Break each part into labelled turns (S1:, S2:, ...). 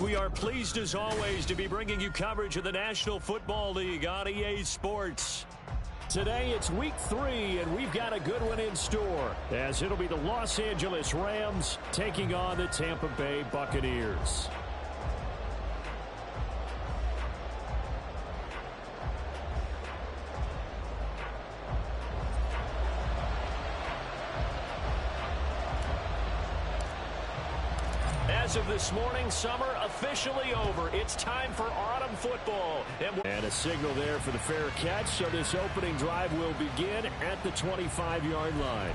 S1: We are pleased as always to be bringing you coverage of the National Football League on EA Sports. Today it's week 3 and we've got a good one in store as it'll be the Los Angeles Rams taking on the Tampa Bay Buccaneers. As of this morning, summer officially over. It's time for autumn football. And a signal there for the fair catch, so this opening drive will begin at the 25-yard line.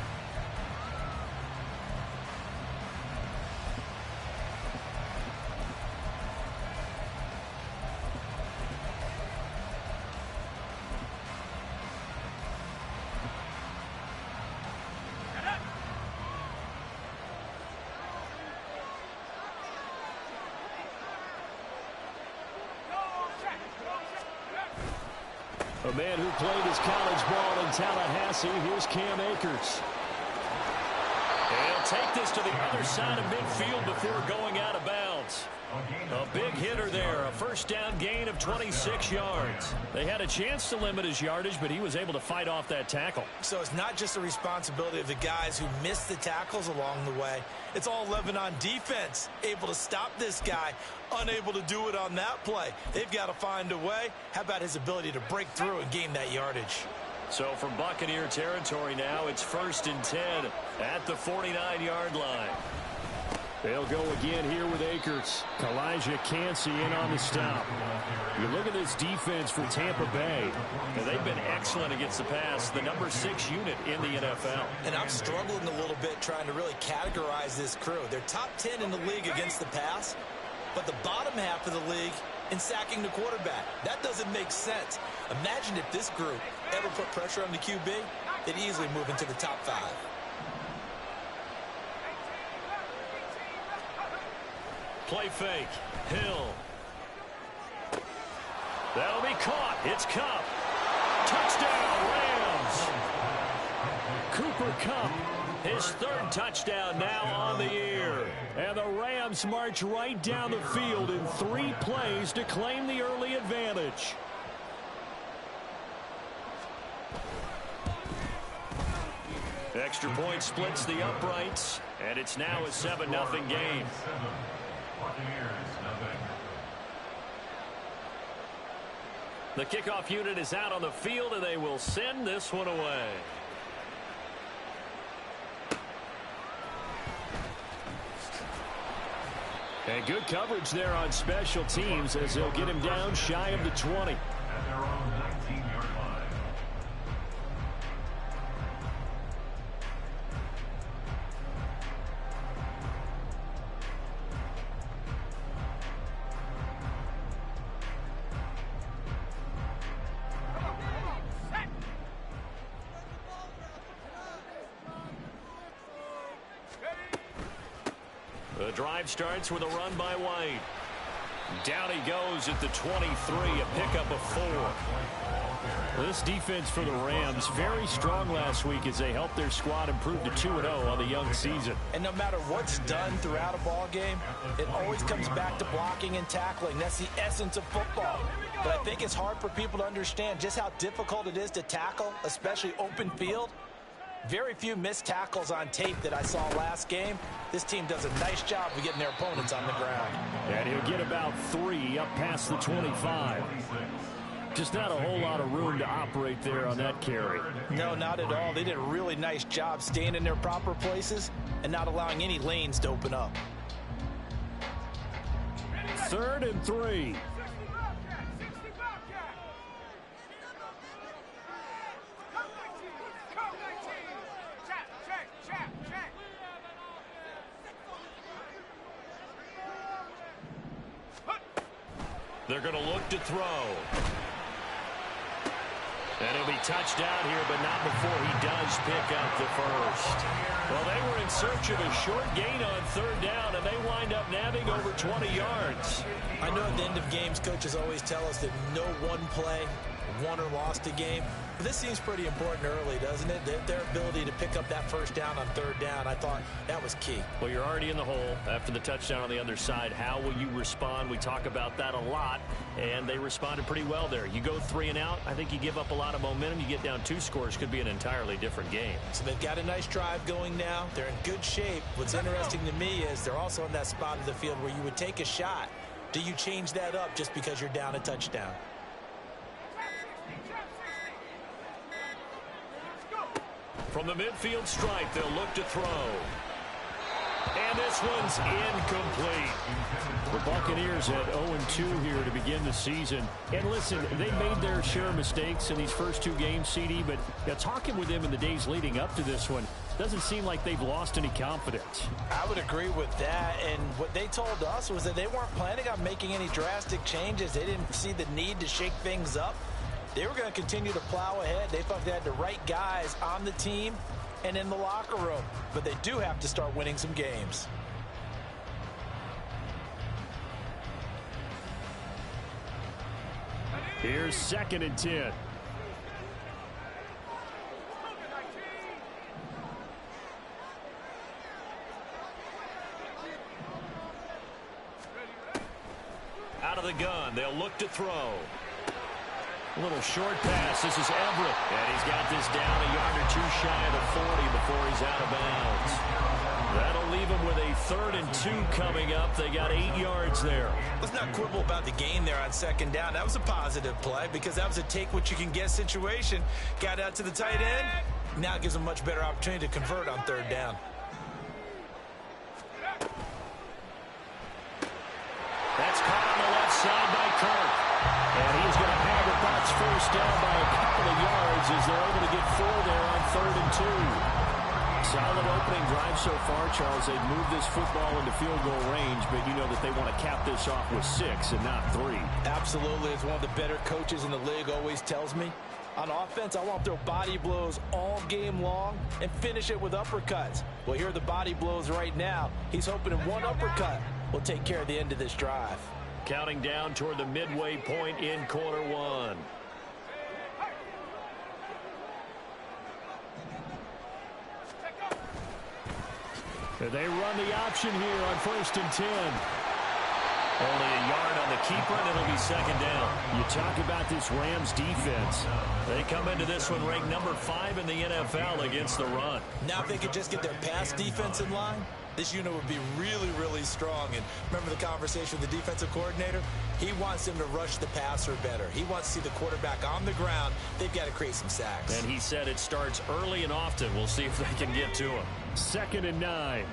S1: A man who played his college ball in Tallahassee, here's Cam Akers. And he'll take this to the other side of midfield before going out of bounds. A big hitter there, a first down gain of 26 yards. They had a chance to limit his yardage, but he was able to fight off that tackle.
S2: So it's not just the responsibility of the guys who missed the tackles along the way. It's all 11 on defense, able to stop this guy, unable to do it on that play. They've got to find a way. How about his ability to break through and gain that yardage?
S1: So from Buccaneer territory now, it's 1st and 10 at the 49-yard line. They'll go again here with Akers. Kalijah Cansey in on the stop. You look at this defense for Tampa Bay. And they've been excellent against the pass, the number 6 unit in the NFL.
S2: And I'm struggling a little bit trying to really categorize this crew. They're top 10 in the league against the pass, but the bottom half of the league in sacking the quarterback. That doesn't make sense. Imagine if this group ever put pressure on the QB, they'd easily move into the top 5.
S1: Play fake. Hill. That'll be caught. It's Kupp. Touchdown, Rams. Cooper Kupp, his 3rd touchdown now on the year. And the Rams march right down the field in 3 plays to claim the early advantage. Extra point splits the uprights, and it's now a 7-0 game. The kickoff unit is out on the field, and they will send this one away. And good coverage there on special teams as they'll get him down shy of the 20. The drive starts with a run by White. Down he goes at the 23, a pickup of 4. This defense for the Rams, very strong last week as they helped their squad improve to 2-0 on the young season.
S2: And no matter what's done throughout a ball game, it always comes back to blocking and tackling. That's the essence of football. But I think it's hard for people to understand just how difficult it is to tackle, especially open field. Very few missed tackles on tape that I saw last game. This team does a nice job of getting their opponents on the ground.
S1: And he'll get about 3 up past the 25. Just not a whole lot of room to operate there on that carry.
S2: No, not at all. They did a really nice job staying in their proper places and not allowing any lanes to open up.
S1: 3rd and 3. They're going to look to throw. And he'll be touched out here, but not before he does pick up the first. Well, they were in search of a short gain on third down, and they wind up nabbing over 20 yards.
S2: I know at the end of games, coaches always tell us that no one play won or lost a game. But this seems pretty important early, doesn't it? Their ability to pick up that first down on third down, I thought that was key.
S1: Well, you're already in the hole after the touchdown on the other side. How will you respond? We talk about that a lot, and they responded pretty well there. You go 3 and out, I think you give up a lot of momentum. You get down 2 scores, could be an entirely different game.
S2: So they've got a nice drive going now. They're in good shape. What's interesting to me is they're also in that spot of the field where you would take a shot. Do you change that up just because you're down a touchdown?
S1: From the midfield stripe, they'll look to throw. And this one's incomplete. The Buccaneers at 0-2 here to begin the season. And listen, they made their share of mistakes in these first 2 games, CD, but talking with them in the days leading up to this one, doesn't seem like they've lost any confidence.
S2: I would agree with that, and what they told us was that they weren't planning on making any drastic changes. They didn't see the need to shake things up. They were going to continue to plow ahead. They thought they had the right guys on the team and in the locker room. But they do have to start winning some games.
S1: Here's 2nd and 10. Out of the gun, they'll look to throw. A little short pass. This is Everett. And he's got this down a yard or 2 shy of the 40 before he's out of bounds. That'll leave him with a 3rd and 2 coming up. They got 8 yards there.
S2: Let's not quibble about the gain there on 2nd down. That was a positive play because that was a take-what-you-can-get situation. Got out to the tight end. Now it gives them a much better opportunity to convert on 3rd down.
S1: That's caught on the left side by Kirk. And he's going to have it. That's first down by a couple of yards as they're able to get 4 there on 3rd and 2. Solid opening drive so far, Charles. They've moved this football into field goal range, but you know that they want to cap this off with 6 and not 3.
S2: Absolutely. It's one of the better coaches in the league always tells me. On offense, I want to throw body blows all game long and finish it with uppercuts. Well, here are the body blows right now. He's hoping in one uppercut will take care of the end of this drive.
S1: Counting down toward the midway point in quarter 1. They run the option here on 1st and 10. Only a yard on the keeper, and it'll be 2nd down. You talk about this Rams defense. They come into this one ranked number 5 in the NFL against the run.
S2: Now if they could just get their pass defense in line, this unit would be really, really strong. And remember the conversation with the defensive coordinator? He wants them to rush the passer better. He wants to see the quarterback on the ground. They've got to create some sacks.
S1: And he said it starts early and often. We'll see if they can get to him. 2nd and 9.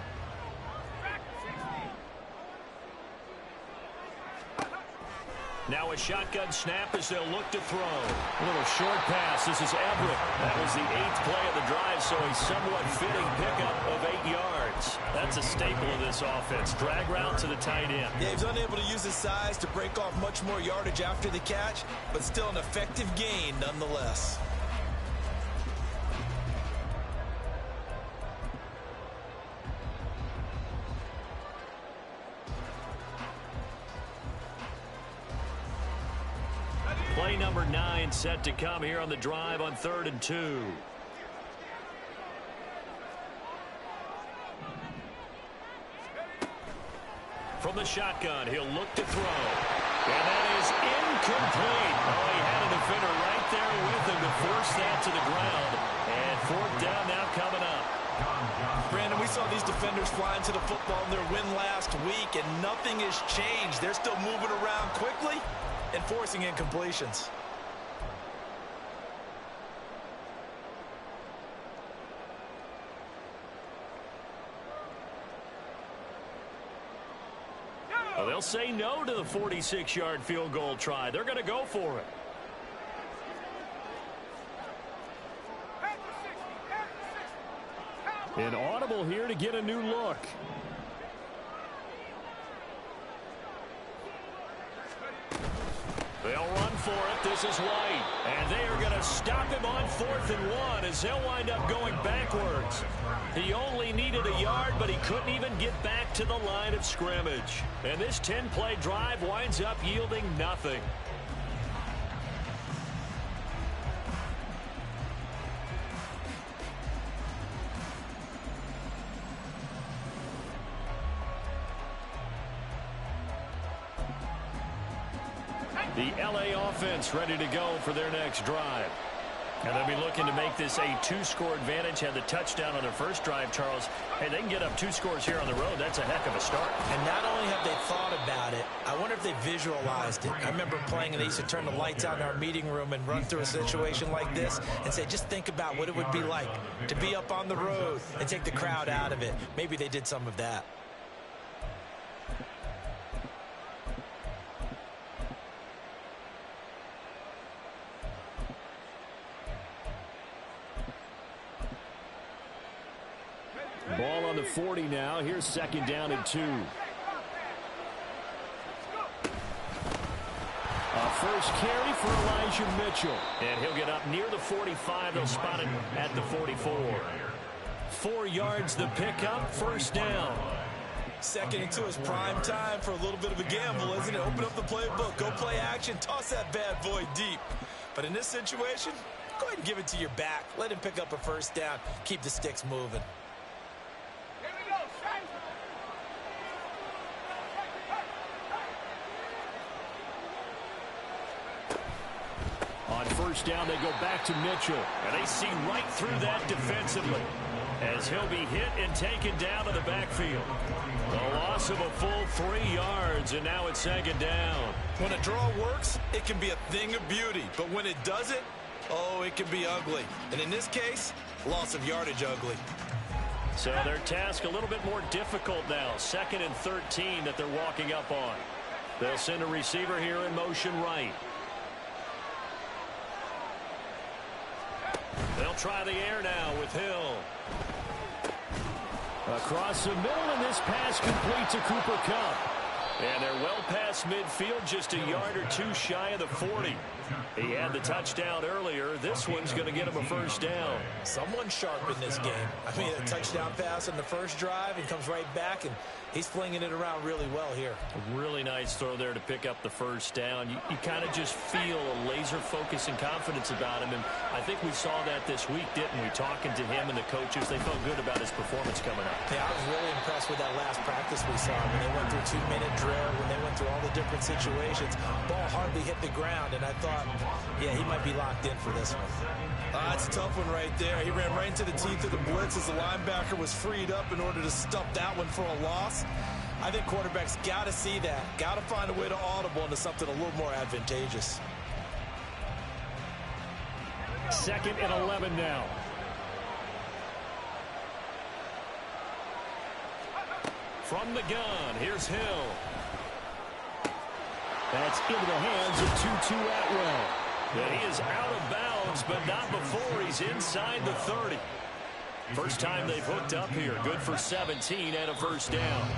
S1: Now a shotgun snap as they'll look to throw. A little short pass. This is Everett. That was the 8th play of the drive, so a somewhat fitting pickup of 8 yards. That's a staple of this offense. Drag route to the tight end.
S2: Yeah, he was unable to use his size to break off much more yardage after the catch, but still an effective gain nonetheless.
S1: Play number 9 set to come here on the drive on 3rd and 2. From the shotgun, he'll look to throw. And that is incomplete. Oh, he had a defender right there with him to force that to the ground. And 4th down now coming up.
S2: Brandon, we saw these defenders flying to the football in their win last week, and nothing has changed. They're still moving around quickly and forcing incompletions.
S1: Well, they'll say no to the 46-yard field goal try. They're going to go for it. An audible here to get a new look. They'll run for it. This is White. And they are going to stop him on 4th and 1 as he'll wind up going backwards. He only needed a yard, but he couldn't even get back to the line of scrimmage. And this 10-play drive winds up yielding nothing. The LA offense ready to go for their next drive. And they'll be looking to make this a 2-score advantage. Had the touchdown on their first drive, Charles. Hey, they can get up 2 scores here on the road. That's a heck of a start.
S2: And not only have they thought about it, I wonder if they visualized it. I remember playing and they used to turn the lights out in our meeting room and run through a situation like this and say, just think about what it would be like to be up on the road and take the crowd out of it. Maybe they did some of that.
S1: Ball on the 40 now. Here's 2nd down and 2. A first carry for Elijah Mitchell. And he'll get up near the 45. They'll spot it at the 44. 4 yards the pickup. 1st down.
S2: 2nd and 2 is prime time for a little bit of a gamble, isn't it? Open up the playbook. Go play action. Toss that bad boy deep. But in this situation, go ahead and give it to your back. Let him pick up a 1st down. Keep the sticks moving.
S1: On 1st down, they go back to Mitchell. And they see right through that defensively as he'll be hit and taken down to the backfield. A loss of a full 3 yards, and now it's 2nd down.
S2: When a draw works, it can be a thing of beauty. But when it doesn't, oh, it can be ugly. And in this case, loss of yardage ugly.
S1: So their task a little bit more difficult now. 2nd and 13 that they're walking up on. They'll send a receiver here in motion right. They'll try the air now with Hill. Across the middle, and this pass complete to Cooper Kupp. And they're well past midfield, just a yard or 2 shy of the 40. He had the touchdown earlier. This one's going to get him a 1st down.
S2: Someone sharp in this game. I mean, a touchdown pass on the first drive and comes right back, and he's flinging it around really well here.
S1: A really nice throw there to pick up the 1st down. You kind of just feel a laser focus and confidence about him, and I think we saw that this week, didn't we? Talking to him and the coaches, they felt good about his performance coming up.
S2: Yeah, I was really impressed with that last practice we saw when they went through 2-minute drill, when they went through all the different situations. Ball hardly hit the ground, and I thought, yeah, he might be locked in for this one. That's a tough one right there. He ran right into the teeth of the blitz as the linebacker was freed up in order to stop that one for a loss. I think quarterbacks got to see that, got to find a way to audible into something a little more advantageous.
S1: 2nd and 11 now. From the gun, here's Hill. That's into the hands of Tutu Atwell. And he is out of bounds, but not before he's inside the 30. First time they've hooked up here. Good for 17 and a 1st down.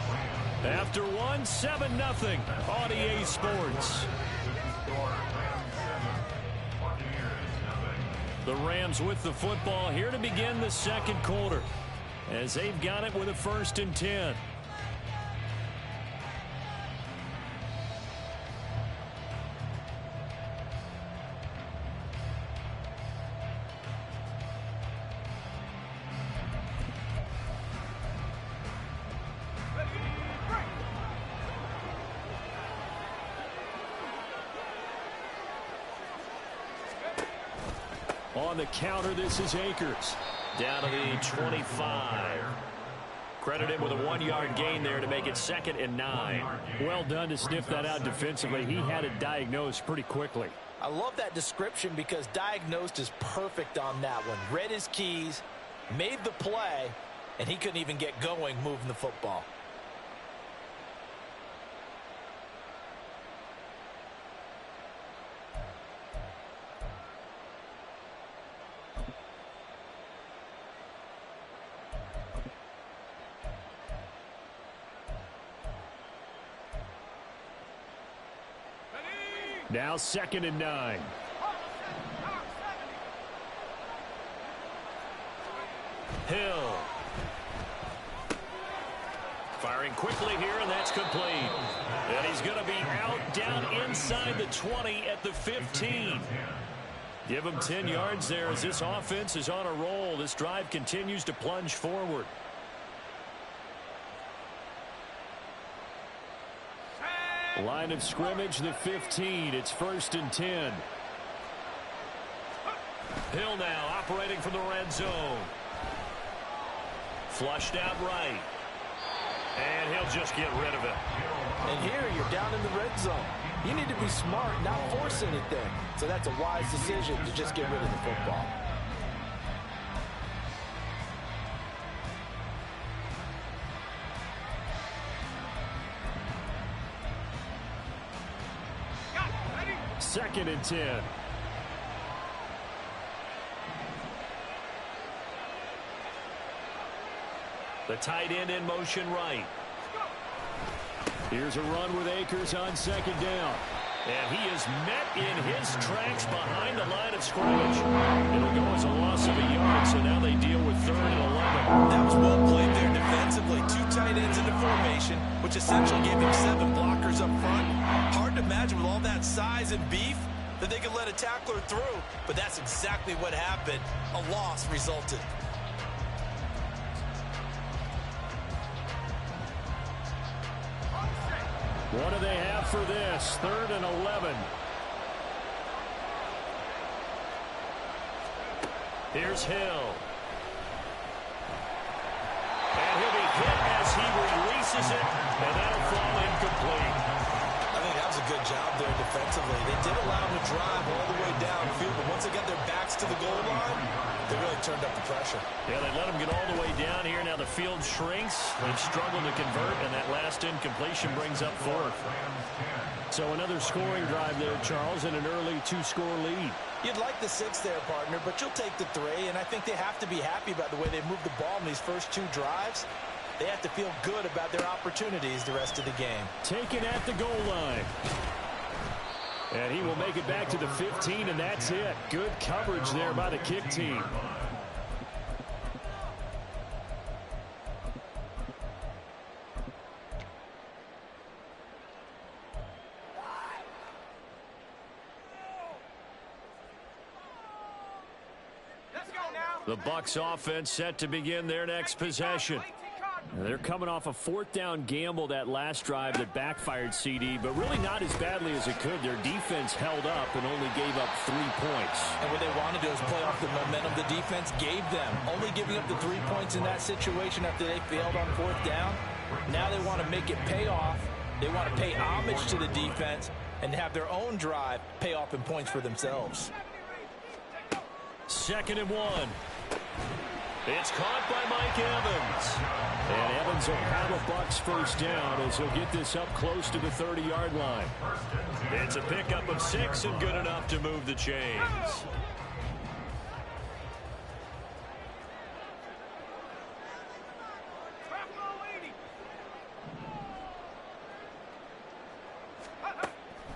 S1: After one, 7-0 on EA Sports. The Rams with the football here to begin the 2nd quarter, as they've got it with a 1st and 10. On the counter, this is Akers. Down to the 25. Credit him with a 1-yard gain there to make it 2nd and 9. Well done to sniff that out defensively. He had it diagnosed pretty quickly.
S2: I love that description because diagnosed is perfect on that one. Read his keys, made the play, and he couldn't even get going moving the football.
S1: Now 2nd and 9. Hill. Firing quickly here, and that's complete. And he's going to be out down inside the 20 at the 15. Give him 10 yards there as this offense is on a roll. This drive continues to plunge forward. Line of scrimmage, the 15. It's 1st and 10. Hill now operating from the red zone. Flushed out right. And he'll just get rid of it.
S2: And here you're down in the red zone. You need to be smart, not force anything. So that's a wise decision to just get rid of the football.
S1: Second and 10. The tight end in motion right. Here's a run with Akers on 2nd down. And he is met in his tracks behind the line of scrimmage. It'll go as a loss of a yard, so now they deal with 3rd and 11.
S2: That was well played there defensively. 2 tight ends into formation, which essentially gave him 7 blockers up front. Hard to imagine with all that size and beef that they could let a tackler through, but that's exactly what happened. A loss resulted.
S1: What do they have for this? 3rd and 11. Here's Hill. And he'll be hit as he releases it, and that'll fall incomplete.
S2: I think that was a good job there defensively. They did allow him to drive all the way downfield, but once they got their backs to the goal line, they really turned up the pressure.
S1: Yeah, they let him get all the way down here. Now the field shrinks. They've struggled to convert, and that last incompletion brings up 4th. So another scoring drive there, Charles, and an early 2-score lead.
S2: You'd like the 6 there, partner, but you'll take the 3, and I think they have to be happy about the way they moved the ball in these first 2 drives. They have to feel good about their opportunities the rest of the game.
S1: Taken at the goal line. And he will make it back to the 15, and that's it. Good coverage there by the kick team. The Bucs offense set to begin their next possession. They're coming off a 4th down gamble that last drive that backfired, CD, but really not as badly as it could. Their defense held up and only gave up 3 points.
S2: And what they want to do is play off the momentum the defense gave them. Only giving up the 3 points in that situation after they failed on 4th down. Now they want to make it pay off. They want to pay homage to the defense and have their own drive pay off in points for themselves.
S1: 2nd and 1. It's caught by Mike Evans. And Evans will have a Bucs 1st down as he'll get this up close to the 30-yard line. It's a pickup of 6 and good enough to move the chains.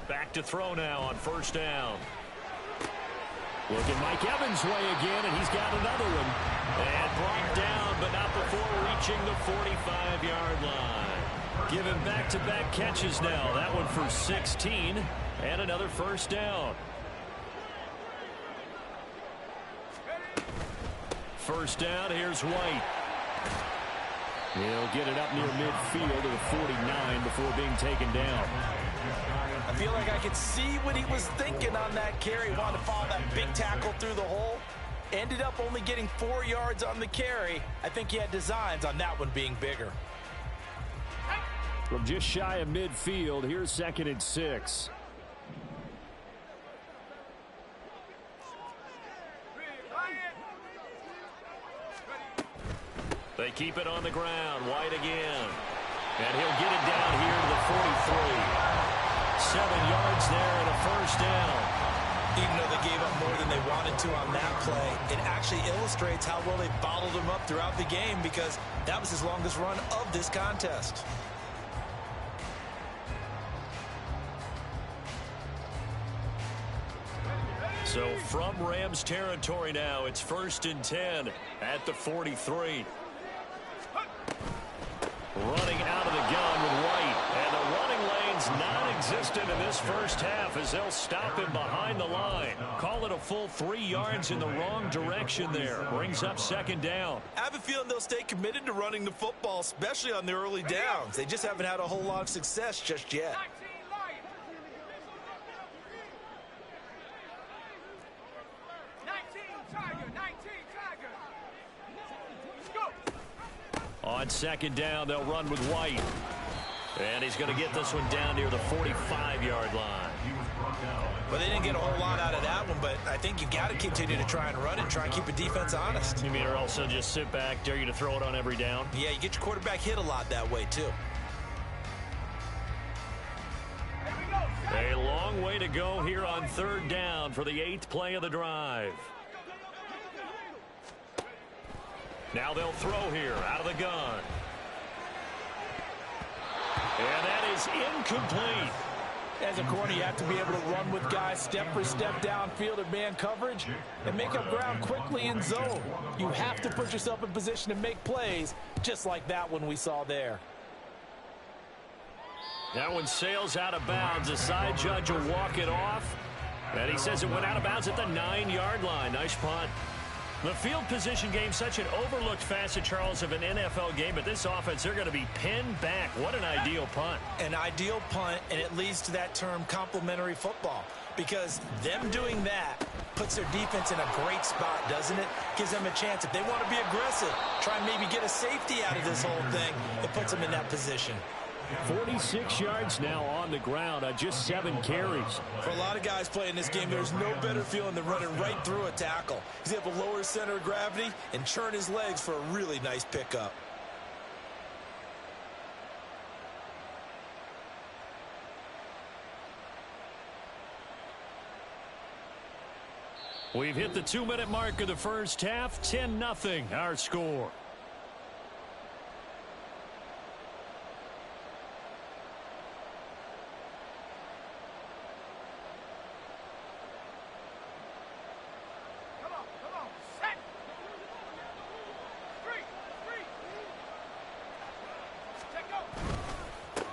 S1: Back to throw now on 1st down. Looking Mike Evans' way again, and he's got another one. And brought down, but not before reaching the 45-yard line. Given back-to-back catches now. That one for 16, and another 1st down. 1st down, here's White. He'll get it up near midfield to the 49 before being taken down.
S2: I feel like I could see what he was thinking on that carry. Wanted to follow that big tackle through the hole. Ended up only getting 4 yards on the carry. I think he had designs on that one being bigger.
S1: From just shy of midfield, here's 2nd and 6. They keep it on the ground. White again. And he'll get it down here to the 43. 7 yards there and a 1st down.
S2: Even though they gave up more than they wanted to on that play, it actually illustrates how well they bottled him up throughout the game because that was his longest run of this contest.
S1: So from Rams territory now, it's 1st and 10 at the 43. Running out of the gun with White. And the running lane's non-existent in this first half as they'll stop him behind the line. Call it a full 3 yards in the wrong direction there. Brings up 2nd down.
S2: I have a feeling they'll stay committed to running the football, especially on the early downs. They just haven't had a whole lot of success just yet.
S1: On 2nd down, they'll run with White. And he's going to get this one down near the 45-yard line.
S2: Well, they didn't get a whole lot out of that one, but I think you got to continue to try and run it, try and keep the defense honest.
S1: You mean or also just sit back, dare you to throw it on every down?
S2: Yeah, you get your quarterback hit a lot that way, too.
S1: A long way to go here on 3rd down for the 8th play of the drive. Now they'll throw here out of the gun. And that is incomplete.
S2: As a corner, you have to be able to run with guys step for step downfield in man coverage and make up ground quickly in zone. You have to put yourself in position to make plays, just like that one we saw there.
S1: That one sails out of bounds. The side judge will walk it off. And he says it went out of bounds at the 9-yard line. Nice punt. The field position game, such an overlooked facet, Charles, of an NFL game. But this offense, they're going to be pinned back. What an ideal punt.
S2: An ideal punt, and it leads to that term complementary football. Because them doing that puts their defense in a great spot, doesn't it? Gives them a chance. If they want to be aggressive, try and maybe get a safety out of this whole thing, it puts them in that position.
S1: 46 yards now on the ground on just 7 carries.
S2: For a lot of guys playing this game, there's no better feeling than running right through a tackle. He's able to lower his center of gravity and churn his legs for a really nice pickup.
S1: We've hit the 2-minute mark of the first half. 10-0 our score.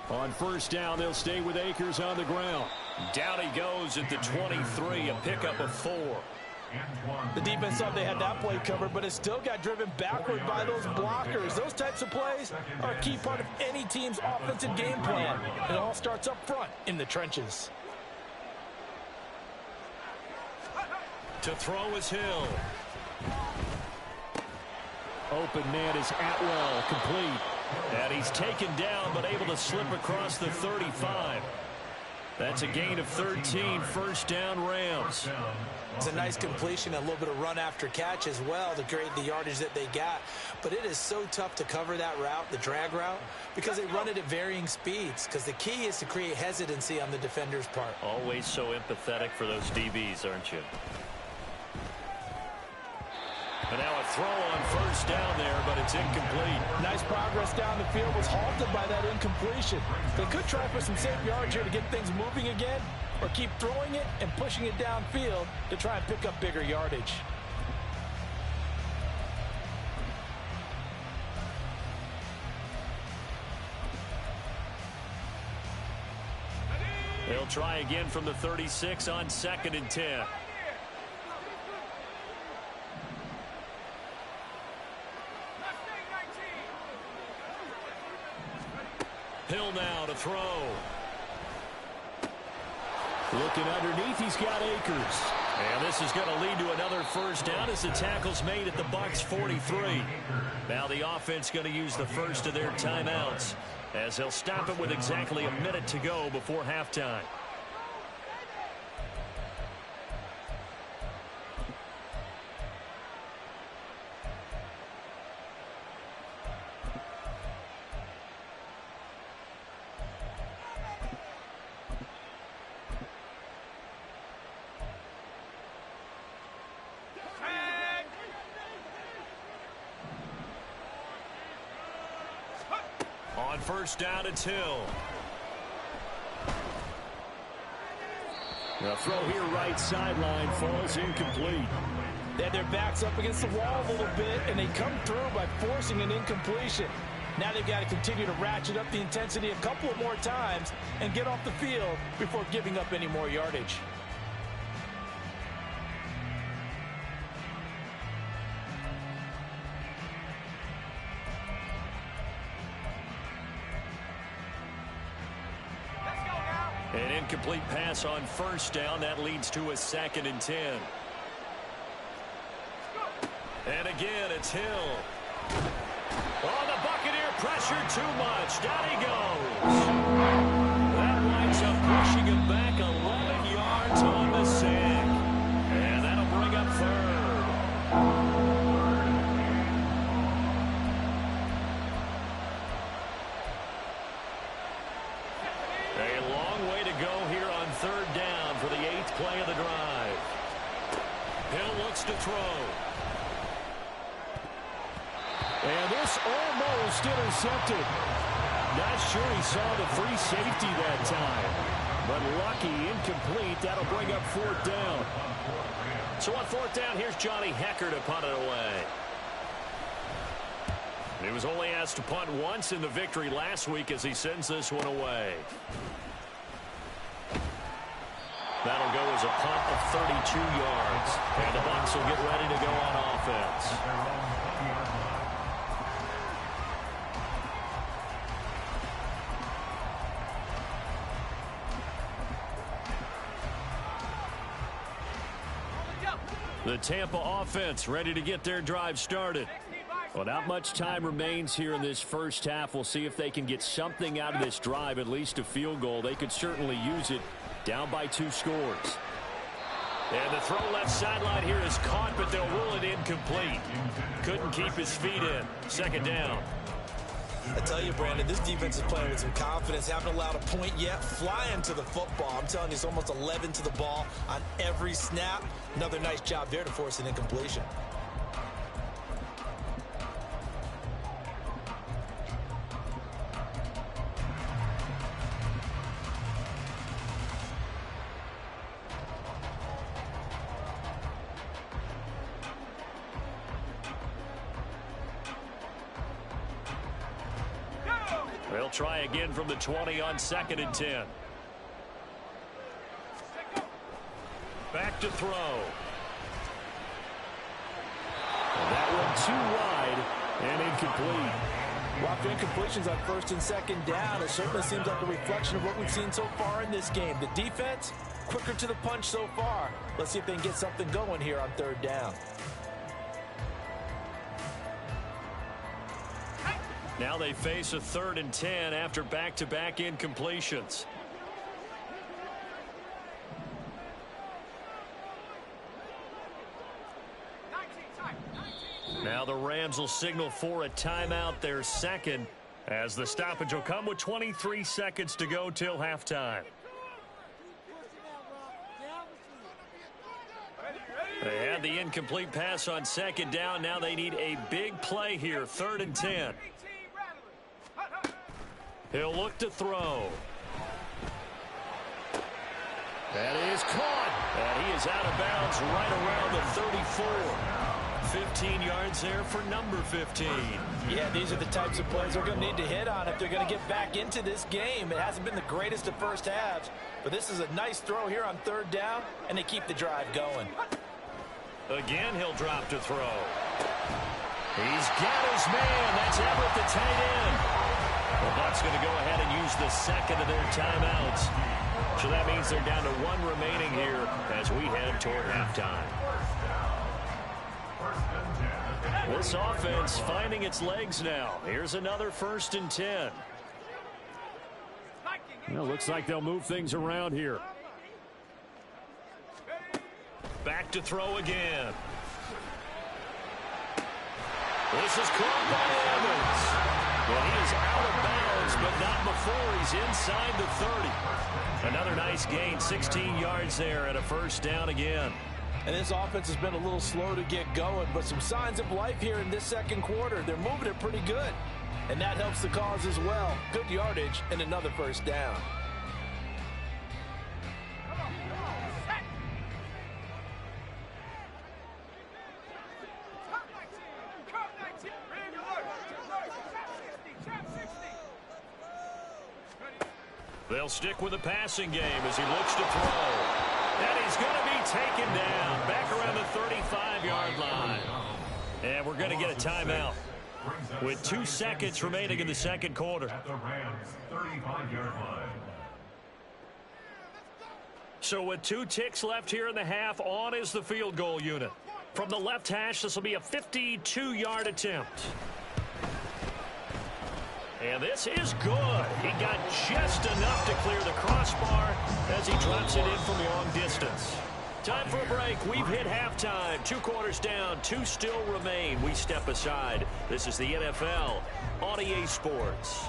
S1: On 1st down, they'll stay with Akers on the ground. Down he goes at the 23, a pickup of 4.
S2: The defense thought they had that play covered, but it still got driven backward by those blockers. Those types of plays are a key part of any team's offensive game plan. It all starts up front in the trenches.
S1: To throw is Hill. Open man is Atwell, complete. And he's taken down, but able to slip across the 35. That's a gain of 13, 1st down Rams.
S2: It's a nice completion, a little bit of run after catch as well to create the yardage that they got. But it is so tough to cover that route, the drag route, because they run it at varying speeds. Because the key is to create hesitancy on the defender's part.
S1: Always so empathetic for those DBs, aren't you? And now a throw on 1st down there, but it's incomplete.
S2: Nice progress down the field, was halted by that incompletion. They could try for some safe yards here to get things moving again, or keep throwing it and pushing it downfield to try and pick up bigger yardage.
S1: They'll try again from the 36 on 2nd and 10. Hill now to throw. Looking underneath, he's got Akers. And this is going to lead to another 1st down as the tackle's made at the Bucs 43. Now the offense going to use the first of their timeouts as they'll stop it with exactly a minute to go before halftime. On 1st down, it's Hill. The throw here right sideline falls incomplete.
S2: They had their backs up against the wall a little bit, and they come through by forcing an incompletion. Now they've got to continue to ratchet up the intensity a couple of more times and get off the field before giving up any more yardage.
S1: An incomplete pass on first down. That leads to a 2nd and 10. And again, it's Hill. Oh, the Buccaneer pressure too much. Down he goes. That winds up pushing him back 11 yards on the sack. And that'll bring up 3rd. A long way to go here on 3rd down for the 8th play of the drive. Hill looks to throw.
S3: And this almost intercepted. Not sure he saw the free safety that time. But lucky, incomplete. That'll bring up 4th down.
S1: So on 4th down, here's Johnny Hecker to punt it away. He was only asked to punt once in the victory last week as he sends this one away. That'll go as a punt of 32 yards. And the Bucs will get ready to go on offense. The Tampa offense ready to get their drive started. Well, not much time remains here in this first half. We'll see if they can get something out of this drive, at least a field goal. They could certainly use it, down by 2 scores. And the throw left sideline here is caught, but they'll rule it incomplete. Couldn't keep his feet in. 2nd down.
S2: I tell you, Brandon, this defense is playing with some confidence. Haven't allowed a point yet. Flying to the football. I'm telling you, it's almost 11 to the ball on every snap. Another nice job there to force an incompletion.
S1: They'll try again from the 20 on 2nd and 10. Back to throw.
S3: And that one too wide and incomplete.
S2: Well, after incompletions on 1st and 2nd down, it certainly seems like a reflection of what we've seen so far in this game. The defense, quicker to the punch so far. Let's see if they can get something going here on 3rd down.
S1: Now they face a 3rd and 10 after back-to-back incompletions. Now the Rams will signal for a timeout, their 2nd, as the stoppage will come with 23 seconds to go till halftime. They had the incomplete pass on 2nd down. Now they need a big play here, 3rd and 10. He'll look to throw. That is caught. And he is out of bounds right around the 34. 15 yards there for number 15.
S2: Yeah, these are the types of plays they're going to need to hit on if they're going to get back into this game. It hasn't been the greatest of first halves, but this is a nice throw here on 3rd down, and they keep the drive going.
S1: Again, he'll drop to throw. He's got his man. That's Everett, the tight end. The Bucs going to go ahead and use the 2nd of their timeouts. So that means they're down to 1 remaining here as we head toward halftime. This offense finding its legs now. Here's another 1st and 10.
S3: Well, looks like they'll move things around here.
S1: Back to throw again. This is caught by Evans. Well, he is out of bounds, but not before he's inside the 30. Another nice gain, 16 yards there, and a 1st down again.
S2: And this offense has been a little slow to get going, but some signs of life here in this 2nd quarter. They're moving it pretty good, and that helps the cause as well. Good yardage and another 1st down.
S1: They'll stick with the passing game as he looks to throw. And he's going to be taken down back around the 35-yard line. And we're going to get a timeout with 2 seconds remaining in the second quarter.
S4: At the Rams' 35-yard line.
S1: So with 2 ticks left here in the half, on is the field goal unit. From the left hash, this will be a 52-yard attempt. And this is good. He got just enough to clear the crossbar as he drops it in from long distance. Time for a break. We've hit halftime. 2 quarters down. 2 still remain. We step aside. This is the NFL on EA Sports.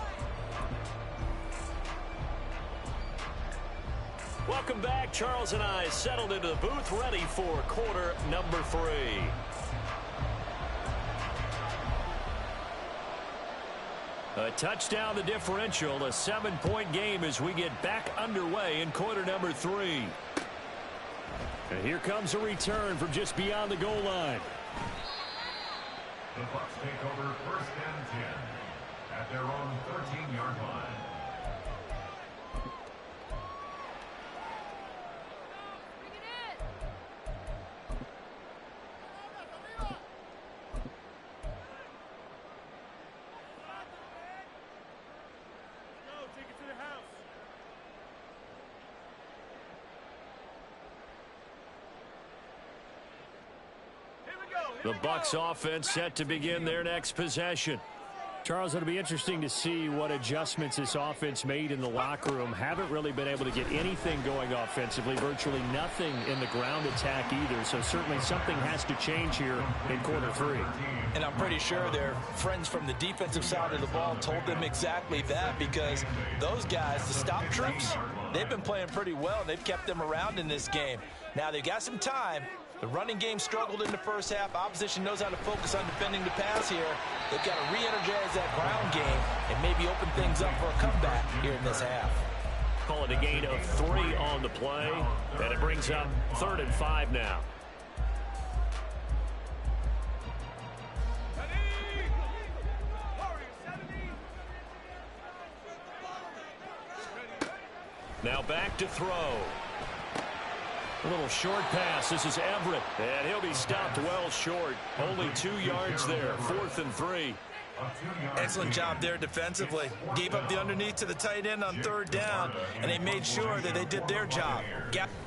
S1: Welcome back. Charles and I settled into the booth, ready for quarter number 3. A touchdown the differential, a 7-point game as we get back underway in quarter number 3. And here comes a return from just beyond the goal line.
S4: The Bucs take over 1st and 10 at their own 13-yard line.
S1: The Bucs offense set to begin their next possession.
S3: Charles, it'll be interesting to see what adjustments this offense made in the locker room. Haven't really been able to get anything going offensively, virtually nothing in the ground attack either. So certainly something has to change here in quarter 3.
S2: And I'm pretty sure their friends from the defensive side of the ball told them exactly that, because those guys, the stop troops, they've been playing pretty well. They've kept them around in this game. Now they've got some time. The running game struggled in the first half. Opposition knows how to focus on defending the pass here. They've got to re-energize that ground game and maybe open things up for a comeback here in this half.
S1: Call it a gain of 3 on the play, and it brings up 3rd and 5 now. Now back to throw. A little short pass. This is Everett. And he'll be stopped well short. Only 2 yards there. 4th and 3.
S2: Excellent job there defensively. Gave up the underneath to the tight end on 3rd down, and they made sure that they did their job.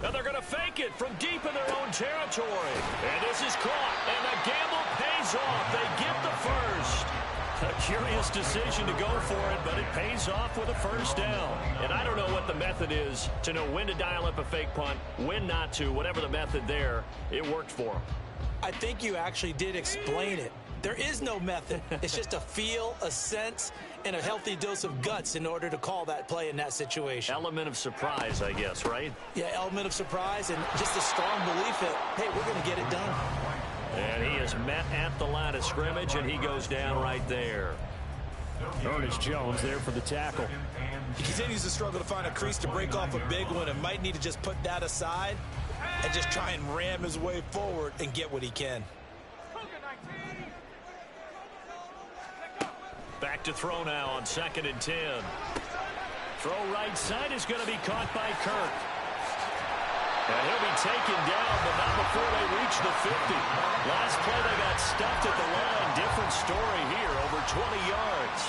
S1: Now they're going to fake it from deep in their own territory. And this is caught. And the gamble pays off. They get the first. A curious decision to go for it, but it pays off with a 1st down. And I don't know what the method is to know when to dial up a fake punt, when not to. Whatever the method there, it worked for him.
S2: I think you actually did explain it. There is no method. It's just a feel, a sense, and a healthy dose of guts in order to call that play in that situation.
S1: Element of surprise, I guess, right?
S2: Yeah, element of surprise and just a strong belief that, hey, we're going to get it done.
S1: And he is met at the line of scrimmage, and he goes down right there.
S3: Ernest Jones there for the tackle.
S2: He continues to struggle to find a crease to break off a big one, and might need to just put that aside and just try and ram his way forward and get what he can.
S1: Back to throw now on 2nd and 10. Throw right side is going to be caught by Kirk. And he'll be taken down, but not before they reach the 50. Last play, they got stuffed at the line. Different story here, over 20 yards.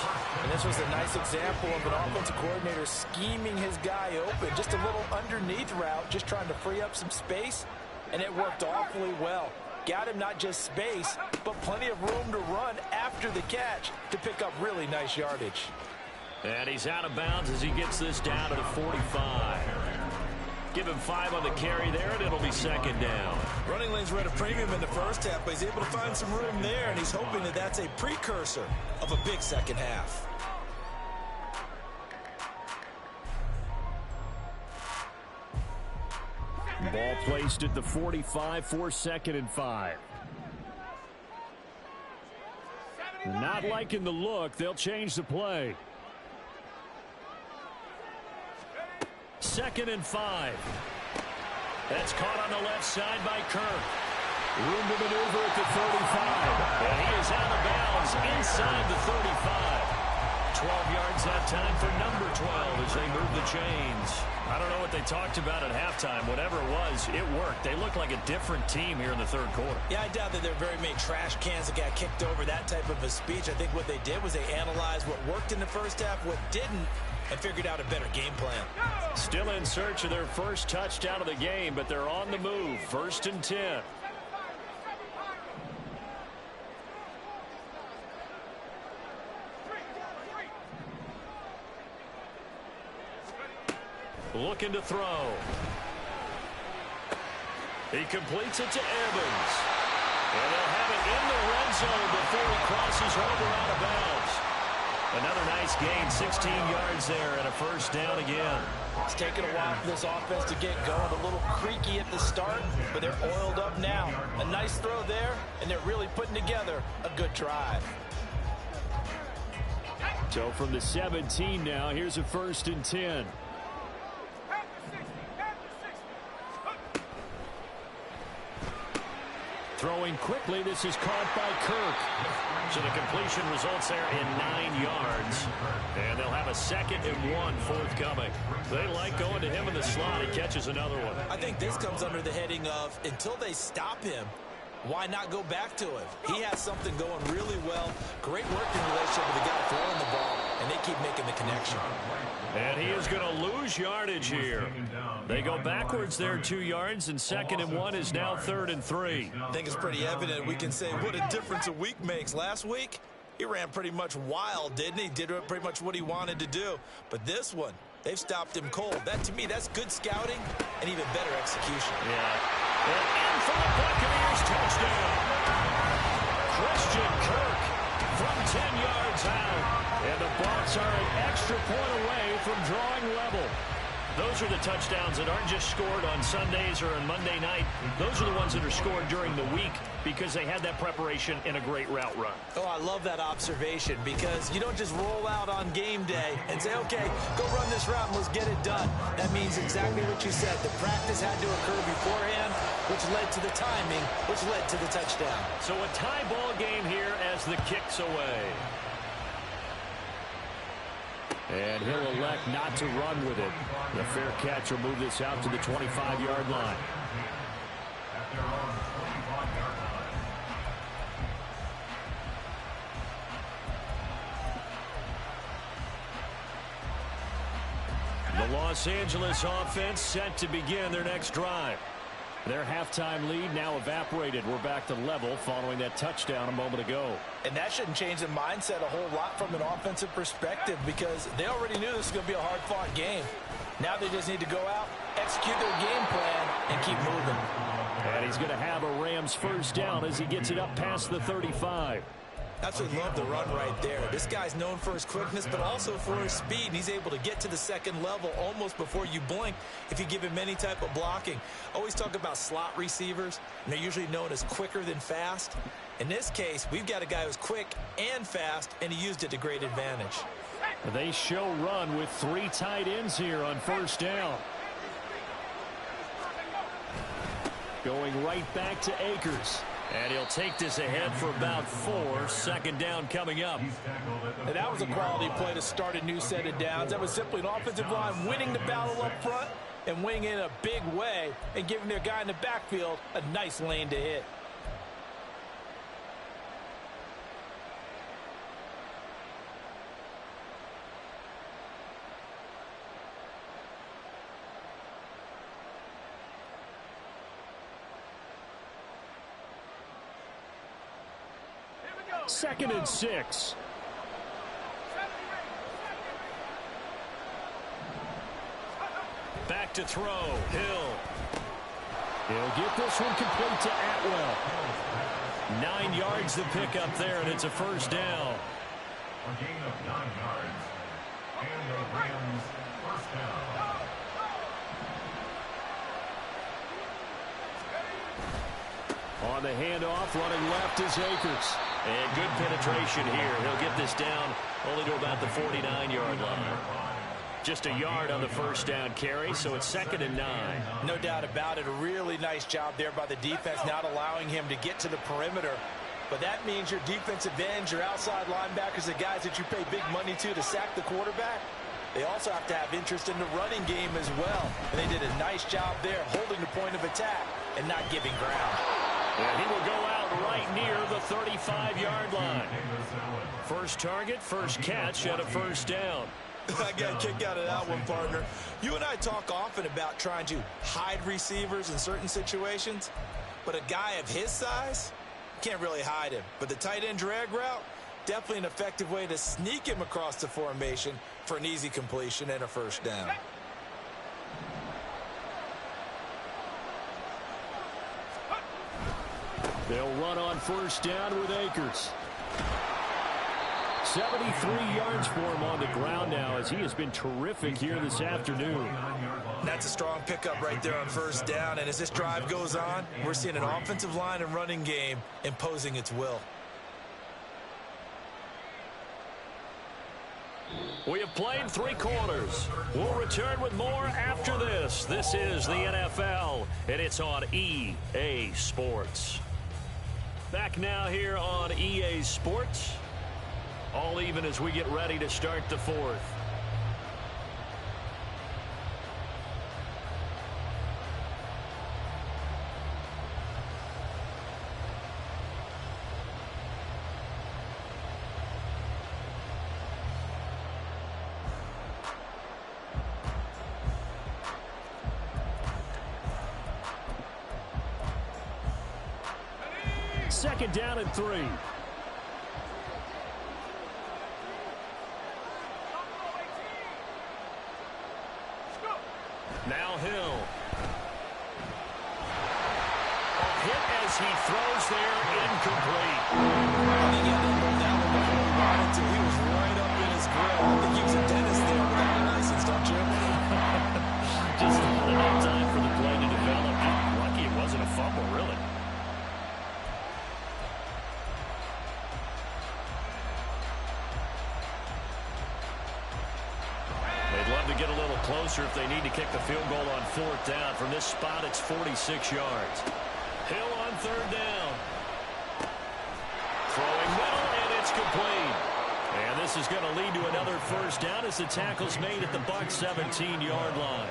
S2: And this was a nice example of an offensive coordinator scheming his guy open. Just a little underneath route, just trying to free up some space, and it worked awfully well. Got him not just space, but plenty of room to run after the catch to pick up really nice yardage.
S1: And he's out of bounds as he gets this down to the 45. Give him 5 on the carry there, and it'll be 2nd down.
S2: Running lanes were at a premium in the first half, but he's able to find some room there, and he's hoping that that's a precursor of a big second half.
S3: Ball placed at the 45 for 2nd and 5. Not liking the look. They'll change the play.
S1: 2nd and 5. That's caught on the left side by Kirk. Room to maneuver at the 35. And he is out of bounds inside the 35. 12 yards that time for number 12 as they move the chains. I don't know what they talked about at halftime. Whatever it was, it worked. They look like a different team here in the third quarter.
S2: Yeah, I doubt that there are very many trash cans that got kicked over, that type of a speech. I think what they did was they analyzed what worked in the first half, what didn't, and figured out a better game plan.
S3: Still in search of their first touchdown of the game, but they're on the move. 1st and 10. Looking to throw. He completes it to Evans. And they'll have it in the red zone before he crosses over out of bounds. Another nice gain, 16 yards there, and a first down again.
S2: It's taken a while for this offense to get going. A little creaky at the start, but they're oiled up now. A nice throw there, and they're really putting together a good drive.
S3: So from the 17 now, here's a 1st and 10. Throwing quickly, this is caught by Kirk. So the completion results there in 9 yards. And they'll have a 2nd and 1 forthcoming. They like going to him in the slot. He catches another one.
S2: I think this comes under the heading of, until they stop him, why not go back to him? He has something going really well. Great working relationship with the guy throwing the ball, and they keep making the connection.
S3: And he is going to lose yardage here. They go backwards there 2 yards, and 2nd and 1 is now 3rd and 3.
S2: I think it's pretty evident. We can say what a difference a week makes. Last week, he ran pretty much wild, didn't he? Did pretty much what he wanted to do. But this one, they've stopped him cold. That, to me, that's good scouting and even better execution.
S3: Yeah. And in for the Buccaneers touchdown. Christian Kirk from 10 yards out. And the Bucs are an extra point away from drawing level. Those are the touchdowns that aren't just scored on Sundays or on Monday night. Those are the ones that are scored during the week because they had that preparation in a great route run.
S2: Oh, I love that observation because you don't just roll out on game day and say, okay, go run this route and let's get it done. That means exactly what you said. The practice had to occur beforehand, which led to the timing, which led to the touchdown.
S3: So a tie ball game here as the kick's away. And he'll elect not to run with it. The fair catch will move this out to the 25-yard line. The Los Angeles offense set to begin their next drive. Their halftime lead now evaporated. We're back to level following that touchdown a moment ago.
S2: And that shouldn't change the mindset a whole lot from an offensive perspective because they already knew this was going to be a hard-fought game. Now they just need to go out, execute their game plan, and keep moving.
S3: And he's going to have a Rams first down as he gets it up past the 35.
S2: Absolutely love the run right there. This guy's known for his quickness, but also for his speed. And he's able to get to the second level almost before you blink if you give him any type of blocking. Always talk about slot receivers, and they're usually known as quicker than fast. In this case, we've got a guy who's quick and fast, and he used it to great advantage.
S3: They show run with 3 tight ends here on first down. Going right back to Akers. And he'll take this ahead for about 4. 2nd down coming up.
S2: And that was a quality play to start a new set of downs. That was simply an offensive line winning the battle up front and winning in a big way and giving their guy in the backfield a nice lane to hit.
S3: Second and 6. Back to throw. Hill. He'll get this one complete to Atwell. 9 yards the pickup there, and it's a first down.
S4: A gain of 9 yards. And the Rams first down.
S3: On the handoff, running left is Akers. And good penetration here. He'll get this down only to about the 49-yard line. Just a yard on the first down carry, so it's 2nd and 9.
S2: No doubt about it. A really nice job there by the defense, not allowing him to get to the perimeter But that means your defensive ends, your outside linebackers, the guys that you pay big money to sack the quarterback, they also have to have interest in the running game as well. And they did a nice job there holding the point of attack and not giving ground.
S3: And he will go out right near the 35-yard line. First target, first catch, and a first down.
S2: I got a kick out of that one, partner. You and I talk often about trying to hide receivers in certain situations, but a guy of his size can't really hide him. But the tight end drag route, definitely an effective way to sneak him across the formation for an easy completion and a first down.
S3: They'll run on first down with Akers. 73 yards for him on the ground now as he has been terrific here this afternoon.
S2: That's a strong pickup right there on first down. And as this drive goes on, we're seeing an offensive line and running game imposing its will.
S3: We have played 3 quarters. We'll return with more after this. This is the NFL, and it's on EA Sports. Back now here on EA Sports. All even as we get ready to start the fourth. Second down and 3. Now Hill. A hit as he throws there, incomplete.
S2: He got that one before he got into. He was right up in his grill. I think he was a dentist there without a license, don't you?
S3: Just not enough time for the play to develop. Lucky it wasn't a fumble, really. To get a little closer if they need to kick the field goal on fourth down. From this spot, it's 46 yards. Hill on third down. Throwing middle, and it's complete. And this is going to lead to another first down as the tackle's made at the Bucs 17-yard line.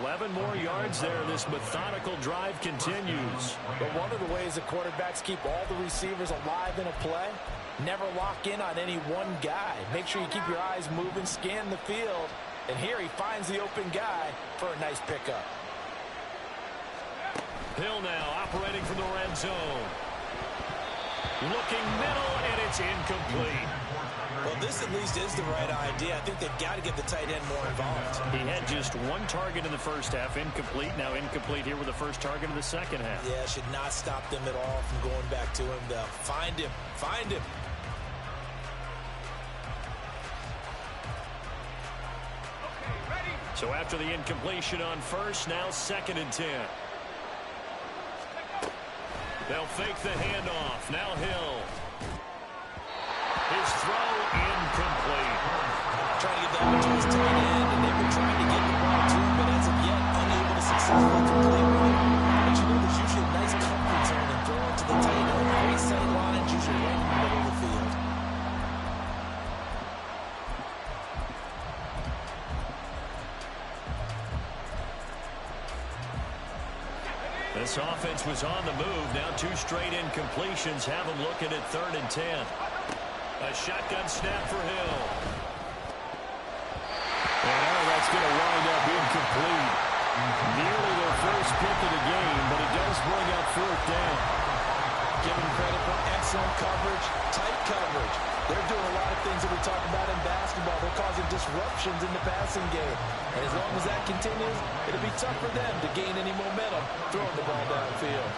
S3: 11 more yards there. This methodical drive continues.
S2: But one of the ways the quarterbacks keep all the receivers alive in a play, never lock in on any one guy. Make sure you keep your eyes moving, scan the field. And here he finds the open guy for a nice pickup.
S3: Hill now operating from the red zone. Looking middle, and it's incomplete.
S2: Well, this at least is the right idea. I think they've got to get the tight end more involved.
S3: He had just one target in the first half, incomplete. Now incomplete here with the first target of the second half.
S2: Yeah, should not stop them at all from going back to him, though. Find him. Find him.
S3: So after the incompletion on first, now 2nd and 10. They'll fake the handoff. Now Hill. His throw incomplete.
S2: Trying to get that one to his tight end, and they've been trying to get the ball to him, but as of yet, unable to successfully complete one. But you know, there's usually a nice comfort zone in throwing to the tight end. Great sight lines, usually right in the middle of the field.
S3: This offense was on the move. Now 2 straight incompletions have them looking at 3rd and 10. A shotgun snap for Hill. And now that's going to wind up incomplete. Nearly their first pick of the game, but it does bring up 4th down.
S2: Give them credit for excellent coverage, tight coverage. They're doing a lot of things that we talk about in basketball. They're causing disruptions in the passing game. And as long as that continues, it'll be tough for them to gain any momentum throwing the ball downfield.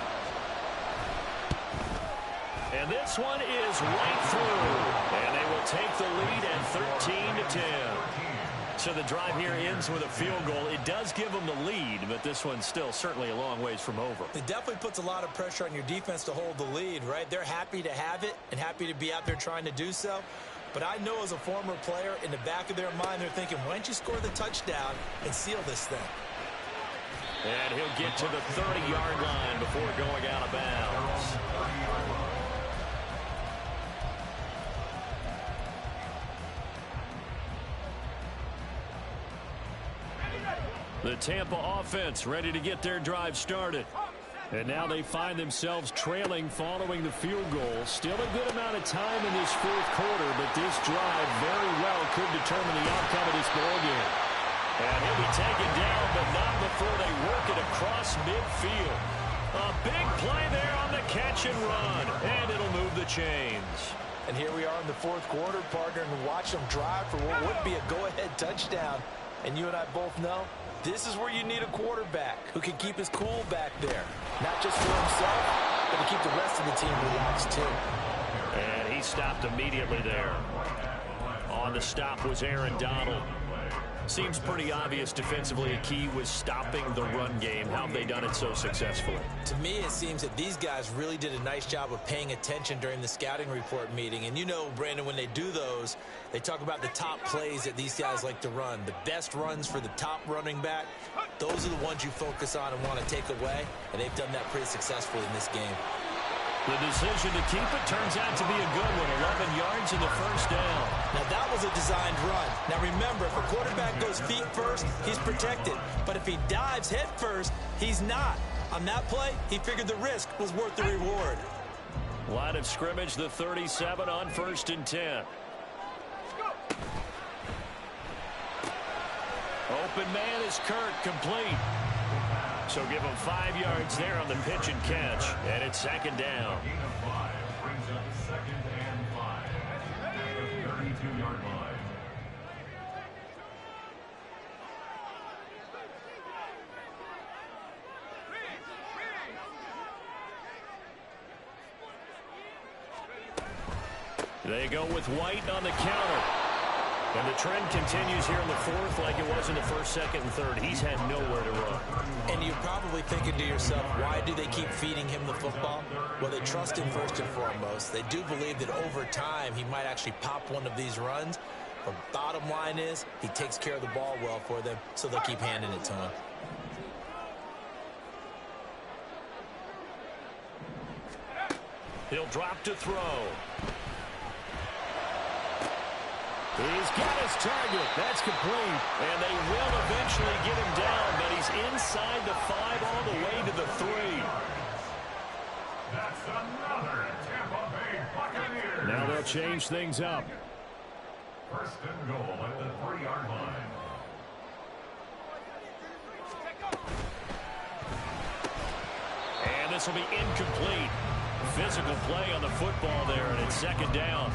S3: And this one is right through. And they will take the lead at 13-10. So the drive here ends with a field goal. It does give them the lead, but this one's still certainly a long ways from over.
S2: It definitely puts a lot of pressure on your defense to hold the lead, right? They're happy to have it and happy to be out there trying to do so. But I know as a former player, in the back of their mind, they're thinking, why don't you score the touchdown and seal this thing?
S3: And he'll get to the 30-yard line before going out of bounds. The Tampa offense ready to get their drive started. And now they find themselves trailing following the field goal. Still a good amount of time in this fourth quarter, but this drive very well could determine the outcome of this ballgame. And he'll be taken down, but not before they work it across midfield. A big play there on the catch and run, and it'll move the chains.
S2: And here we are in the fourth quarter, partner, and watch them drive for what would be a go-ahead touchdown. And you and I both know this is where you need a quarterback who can keep his cool back there. Not just for himself, but to keep the rest of the team relaxed too.
S3: And he stopped immediately there. On the stop was Aaron Donald. Seems pretty obvious defensively a key was stopping the run game. How have they done it so successfully?
S2: To me, it seems that these guys really did a nice job of paying attention during the scouting report meeting. And you know, Brandon, when they do those, they talk about the top plays that these guys like to run. The best runs for the top running back, those are the ones you focus on and want to take away. And they've done that pretty successfully in this game.
S3: The decision to keep it turns out to be a good one. 11 yards in the first down.
S2: Now, that was a designed run. Now, remember, if a quarterback goes feet first, he's protected. But if he dives head first, he's not. On that play, he figured the risk was worth the reward.
S3: Line of scrimmage, the 37 on 1st and 10. Open man is Kirk, complete. So give him 5 yards there on the pitch and catch. And it's second down.
S4: Gain of 5 brings up 2nd and 5 at the 32-yard line.
S3: They go with White on the counter. And the trend continues here in the fourth like it was in the first, second, and third. He's had nowhere to run.
S2: And you're probably thinking to yourself, why do they keep feeding him the football? Well, they trust him first and foremost. They do believe that over time he might actually pop one of these runs. But bottom line is he takes care of the ball well for them, so they'll keep handing it to him.
S3: He'll drop to throw. He's got his target. That's complete. And they will eventually get him down, but he's inside the 5 all the way to the 3.
S4: That's another Tampa Bay Buccaneers.
S3: Now they'll change things up.
S4: 1st and goal at the 3-yard line.
S3: And this will be incomplete. Physical play on the football there, and it's second down.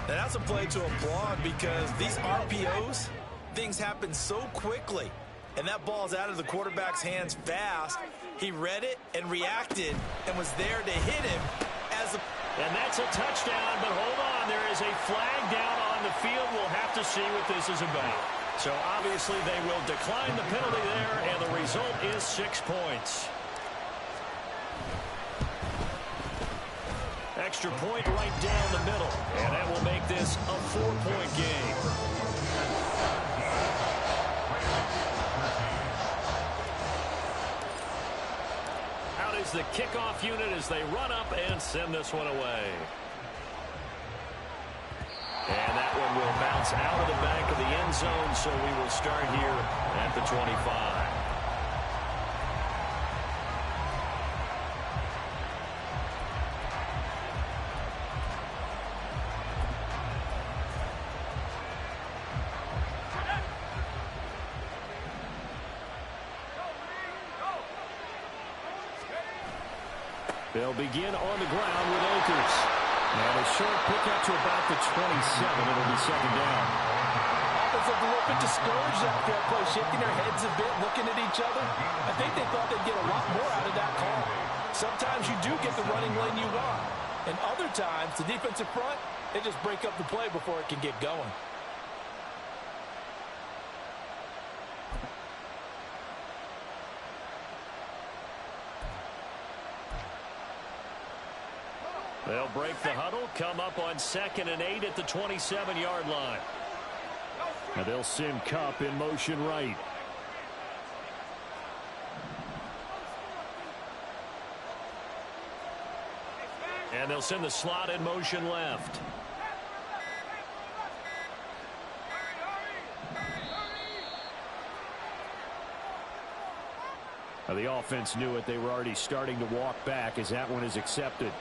S2: Now, that's a play to applaud because these RPOs, things happen so quickly. And that ball's out of the quarterback's hands fast. He read it and reacted and was there to hit him as a...
S3: And that's a touchdown, but hold on. There is a flag down on the field. We'll have to see what this is about. So, obviously, they will decline the penalty there, and the result is 6 points. Extra point right down the middle. And that will make this a 4-point game. Out is the kickoff unit as they run up and send this one away. And that one will bounce out of the back of the end zone, so we will start here at the 25. They'll begin on the ground with Akers. And a short pickup to about the 27. It'll be second down.
S2: Offense looked a little bit discouraged after that play, shaking their heads a bit, looking at each other. I think they thought they'd get a lot more out of that call. Sometimes you do get the running lane you want. And other times, the defensive front, they just break up the play before it can get going.
S3: They'll break the huddle, come up on 2nd and 8 at the 27-yard line. And they'll send Kupp in motion right. And they'll send the slot in motion left. The offense knew it. They were already starting to walk back as that one is accepted.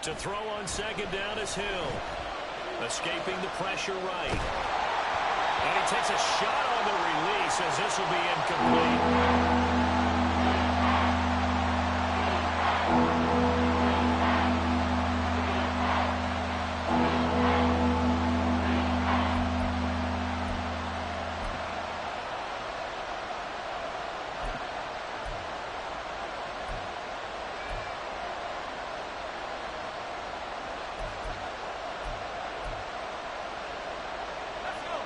S1: To throw on second down is Hill. Escaping the pressure right. And he takes a shot on the release as this will be incomplete.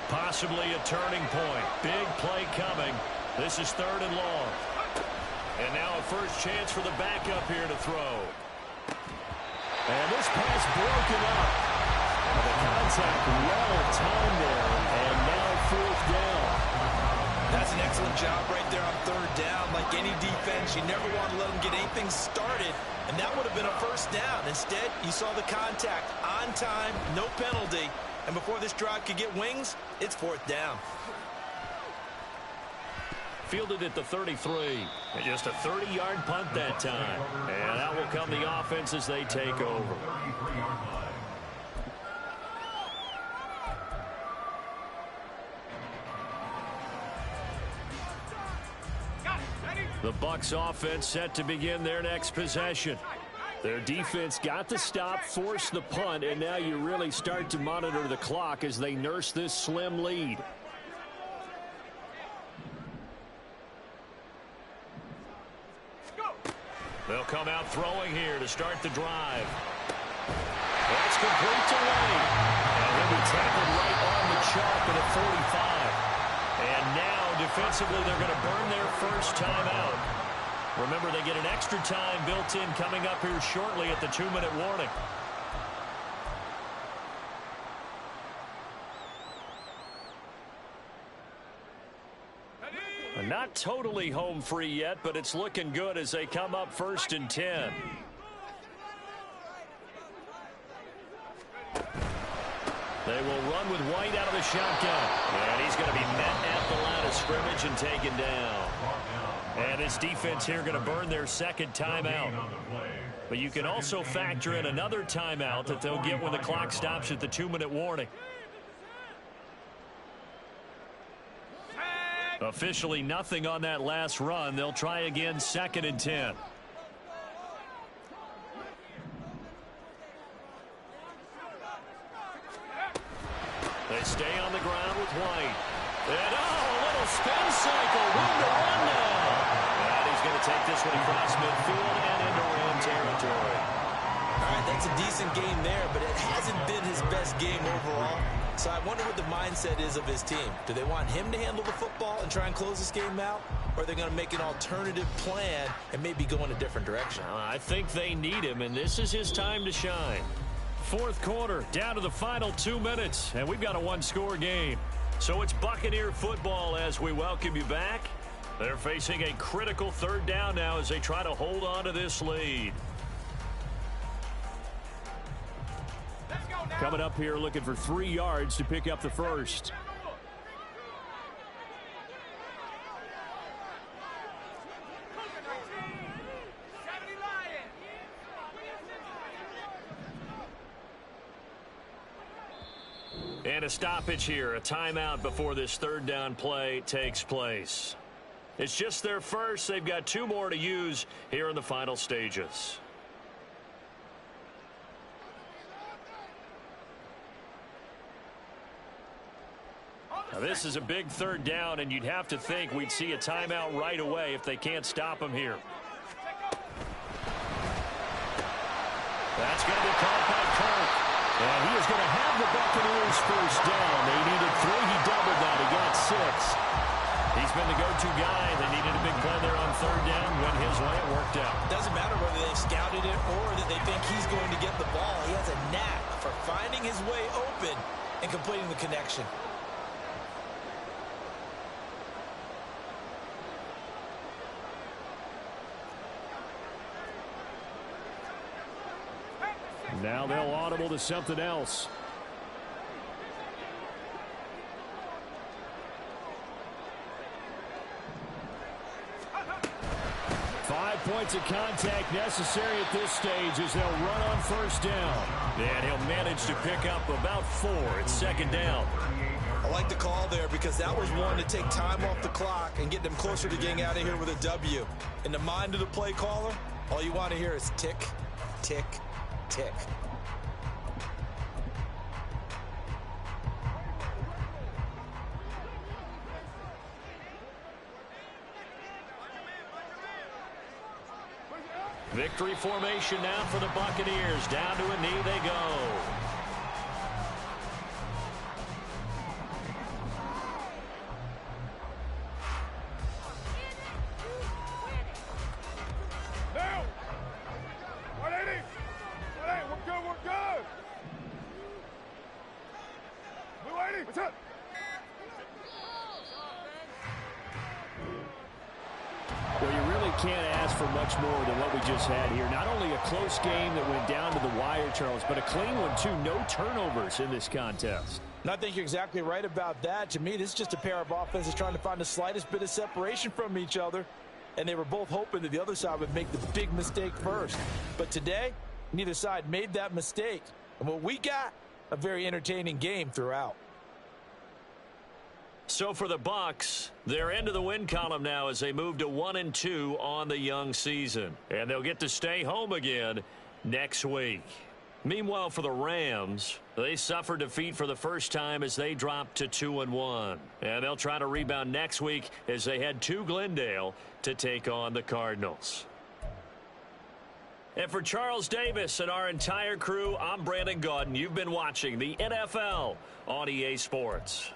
S1: Possibly a turning point. Big play coming. This is 3rd and long. And now a first chance for the backup here to throw. And this pass broken up. The contact well timed there. And now 4th down.
S2: That's an excellent job right there on 3rd down. Like any defense, you never want to let them get anything started. And that would have been a first down. Instead, you saw the contact on time, no penalty. And before this drive could get wings, it's 4th down.
S1: Fielded at the 33. And just a 30-yard punt that time. And out will come the offense as they take over. The Bucs offense set to begin their next possession. Their defense got the stop, forced the punt, and now you really start to monitor the clock as they nurse this slim lead. They'll come out throwing here to start the drive. That's complete to Lane. And he'll be tackled right on the chalk at a 45. And now, defensively, they're going to burn their first timeout. Remember, they get an extra time built in coming up here shortly at the 2-minute warning. Not totally home free yet, but it's looking good as they come up 1st and 10. They will run with White out of the shotgun. And he's going to be met at the line of scrimmage and taken down. And this defense here going to burn their 2nd timeout. But you can also factor in another timeout that they'll get when the clock stops at the 2-minute warning. Officially nothing on that last run. They'll try again 2nd and 10. They stay on the ground with White. And a little spin cycle. Room to run now. And he's going to take this one across midfield and into Ram territory.
S2: All right, that's a decent game there, but it hasn't been his best game overall. So I wonder what the mindset is of his team. Do they want him to handle the football and try and close this game out? Or are they going to make an alternative plan and maybe go in a different direction?
S1: I think they need him, and this is his time to shine. 4th quarter, down to the final 2 minutes, and we've got a 1-score game. So it's Buccaneer football as we welcome you back. They're facing a critical 3rd down now as they try to hold on to this lead.
S3: Coming up here looking for 3 yards to pick up the first.
S1: And a stoppage here, a timeout before this 3rd down play takes place. It's just their first. They've got 2 more to use here in the final stages. Now this is a big 3rd down, and you'd have to think we'd see a timeout right away if they can't stop him here. That's going to be called by Kirk. And he is going to have the Buccaneers first down. They needed 3. He doubled that. He got 6. He's been the go-to guy. They needed a big play there on 3rd down. Went his way. It worked out.
S2: Doesn't matter whether they've scouted it or that they think he's going to get the ball. He has a knack for finding and completing the connection.
S3: Now they'll audible to something else. Points of contact necessary at this stage as they'll run on first down. And he'll manage to pick up about 4 at second down.
S2: I like the call there because that was one to take time off the clock and get them closer to getting out of here with a W. In the mind of the play caller, all you want to hear is tick, tick, tick.
S1: Victory formation now for the Buccaneers. Down to a knee they go.
S5: Now! 180! 180, we're good, we're good! 280, what's up?
S3: Well, you really can't ask for much more than what we just had here. Not only a close game that went down to the wire, Charles, but a clean one, too. No turnovers in this contest.
S2: And I think you're exactly right about that. To me, this is just a pair of offenses trying to find the slightest bit of separation from each other. And they were both hoping that the other side would make the big mistake first. But today, neither side made that mistake. And what we got, a very entertaining game throughout.
S1: So for the Bucs, they're into the win column now as they move to 1-2 on the young season. And they'll get to stay home again next week. Meanwhile, for the Rams, they suffered defeat for the first time as they dropped to 2-1. And they'll try to rebound next week as they head to Glendale to take on the Cardinals. And for Charles Davis and our entire crew, I'm Brandon Gaudin. You've been watching the NFL on EA Sports.